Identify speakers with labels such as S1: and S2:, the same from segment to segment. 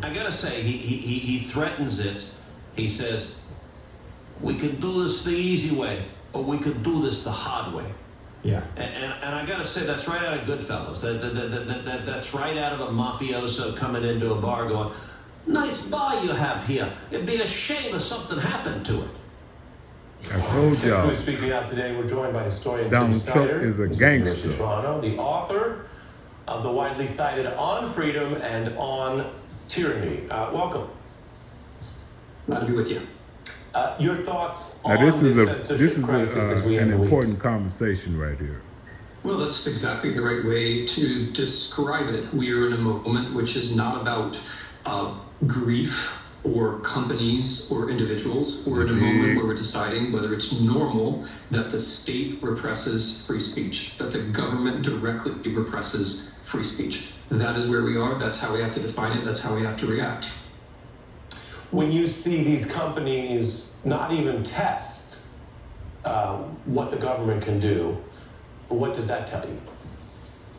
S1: I gotta say, he threatens it. He says, we can do this the easy way, or we can do this the hard way.
S2: Yeah.
S1: And I gotta say, that's right out of Goodfellas. That's right out of a mafioso coming into a bar going, nice bar you have here. It'd be a shame if something happened to it.
S3: I told y'all.
S4: Who's speaking out today? We're joined by historian
S3: Donald
S4: Tim
S3: Trump
S4: Snyder,
S3: is a
S4: who's
S3: gangster.
S4: from Toronto, the author of the widely cited On Freedom and On Tyranny. Welcome.
S5: Glad to be with you.
S4: Your thoughts
S3: Now
S4: on
S3: this is
S4: censorship crisis as we
S3: an
S4: end the week?
S3: important conversation right here.
S5: Well, that's exactly the right way to describe it. We are in a moment which is not about grief or companies or individuals. We're in a moment where we're deciding whether it's normal that the state represses free speech, that the government directly represses free speech. That is where we are. That's how we have to define it. That's how we have to react.
S4: When you see these companies not even test what the government can do, what does that tell you?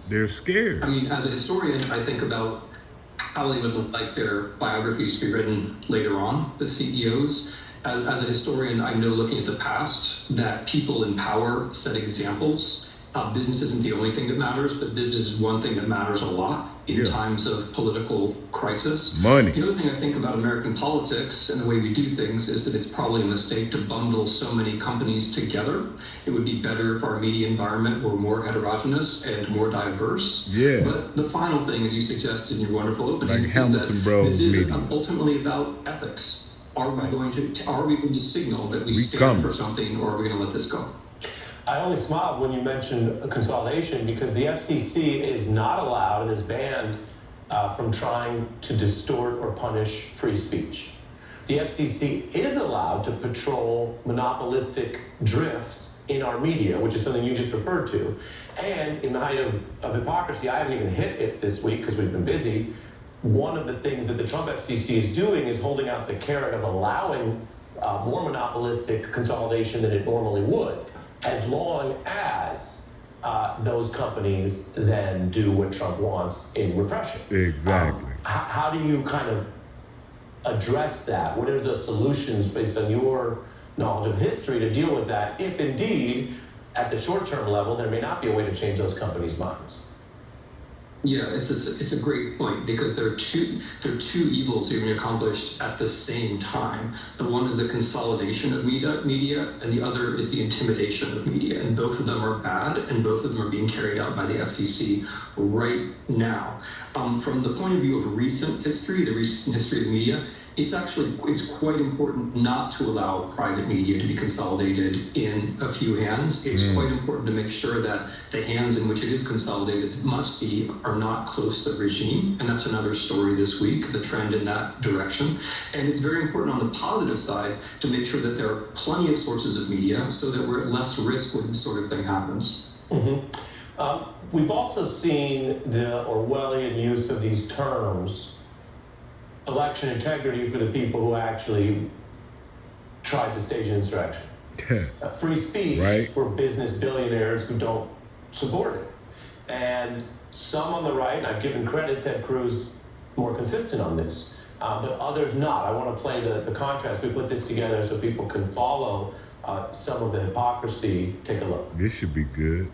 S3: They're scared.
S5: I mean, as a historian, I think about how they would like their biographies to be written later on, the CEOs. As a historian, I know looking at the past that people in power set examples. Business isn't the only thing that matters, but business is one thing that matters a lot in times of political crisis.
S3: Money.
S5: The other thing I think about American politics and the way we do things is that it's probably a mistake to bundle so many companies together. It would be better if our media environment were more heterogeneous and more diverse.
S3: Yeah.
S5: But the final thing, as you suggested in your wonderful opening,
S3: Like
S5: is
S3: Hamilton
S5: that
S3: Bros
S5: this is
S3: media.
S5: ultimately about ethics. Are we going to signal that we stand
S3: come.
S5: for something, or are we going to let this go?
S4: I only smiled when you mentioned consolidation because the FCC is not allowed and is banned from trying to distort or punish free speech. The FCC is allowed to patrol monopolistic drift in our media, which is something you just referred to. And in the height of hypocrisy, I haven't even hit it this week because we've been busy. One of the things that the Trump FCC is doing is holding out the carrot of allowing more monopolistic consolidation than it normally would, as long as those companies then do what Trump wants in repression.
S3: Exactly.
S4: How do you kind of address that? What are the solutions based on your knowledge of history to deal with that, if indeed, at the short-term level, there may not be a way to change those companies' minds?
S5: Yeah, it's a great point because there are two evils being accomplished at the same time. The one is the consolidation of media, and the other is the intimidation of media, and both of them are bad, and both of them are being carried out by the FCC right now. From the point of view of recent history, the recent history of media, it's quite important not to allow private media to be consolidated in a few hands. It's quite important to make sure that the hands in which it is consolidated are not close to the regime. And that's another story this week, the trend in that direction. And it's very important on the positive side to make sure that there are plenty of sources of media so that we're at less risk when this sort of thing happens.
S4: We've also seen the Orwellian use of these terms, election integrity for the people who actually tried to stage an insurrection. Free speech for business billionaires who don't support it. And some on the right, and I've given credit to Ted Cruz, more consistent on this, but others not. I want to play the contrast. We put this together so people can follow some of the hypocrisy. Take a look.
S3: This should be good.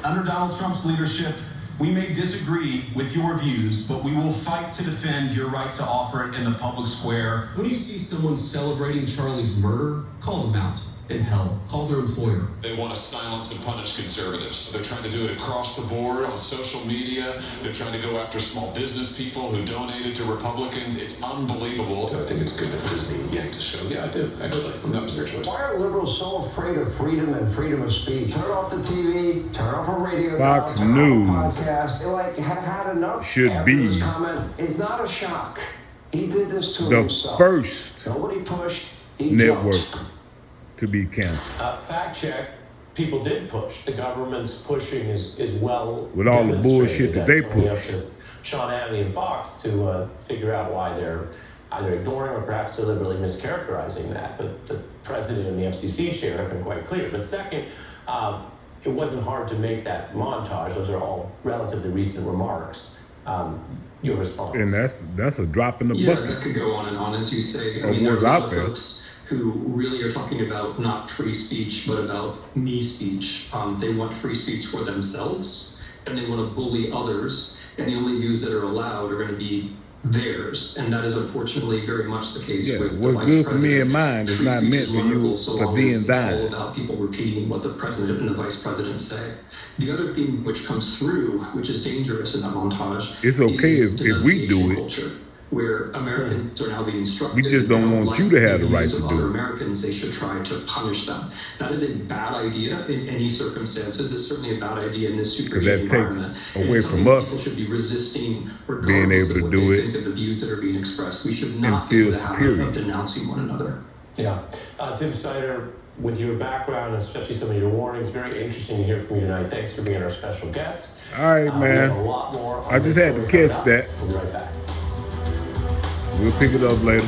S6: Under Donald Trump's leadership, we may disagree with your views, but we will fight to defend your right to offer it in the public square.
S7: When you see someone celebrating Charlie's murder, call them out. And hell, call their employer.
S8: They want to silence and punish conservatives. They're trying to do it across the board on social media. They're trying to go after small business people who donated to Republicans. It's unbelievable.
S9: I think it's good that Disney yanked the show. Yeah, I do, actually. That was their choice.
S10: Why are liberals so afraid of freedom and freedom of speech? Turn off the TV, turn off a radio,
S3: Fox
S10: turn
S3: News
S10: off a podcast. They have had enough.
S3: should
S10: after
S3: be
S10: this comment. It's not a shock. He did this to
S3: the
S10: himself.
S3: first
S10: Nobody pushed. He
S3: network
S10: jumped.
S3: to be canceled.
S4: Fact check, people did push. The government's pushing is well
S3: With all the bullshit that they
S4: It's only up
S3: push.
S4: to Sean Hannity and Fox to figure out why they're either ignoring or perhaps deliberately mischaracterizing that. But the president and the FCC chair have been quite clear. But second, it wasn't hard to make that montage. Those are all relatively recent remarks. your response.
S3: And that's a drop in the
S5: Yeah,
S3: bucket.
S5: that could go on and on, as you say. I
S3: Of
S5: mean, there are
S3: what's
S5: a lot
S3: out
S5: of
S3: there.
S5: folks who really are talking about not free speech, but about me speech. They want free speech for themselves, and they want to bully others, and the only views that are allowed are going to be theirs, and that is unfortunately very much the case
S3: Yeah,
S5: with the
S3: what's
S5: vice
S3: good for
S5: president.
S3: me and mine is
S5: Free
S3: not
S5: speech
S3: meant
S5: is
S3: for you
S5: wonderful so
S3: for
S5: long
S3: thee
S5: as
S3: and
S5: it's all
S3: thine.
S5: about people repeating what the president and the vice president say. The other theme which comes through, which is dangerous in that montage,
S3: It's okay
S5: is
S3: if we do
S5: denunciation
S3: it.
S5: culture, where Americans are now being instructed.
S3: We just
S5: if they
S3: don't want you to have the right
S5: views
S3: to
S5: of
S3: do
S5: other
S3: it.
S5: Americans, they should try to punish them. That is a bad idea in any circumstances. It's certainly a bad idea in this super
S3: that
S5: heated
S3: takes
S5: environment.
S3: away
S5: And it's
S3: from
S5: something
S3: us
S5: people should be resisting, regardless
S3: being able
S5: of
S3: to
S5: what
S3: do
S5: they
S3: it
S5: think of the views that are being expressed. We should not
S3: feel
S5: get into the habit
S3: superior.
S5: of denouncing one another.
S4: Yeah. Tim Snyder, with your background, and especially some of your warnings, very interesting to hear from you tonight. Thanks for being our special guest.
S3: All right,
S4: We have a
S3: man.
S4: lot more on
S3: I just
S4: this
S3: had to
S4: story coming
S3: catch
S4: up.
S3: that.
S4: We'll be right back.
S3: We'll pick it up later.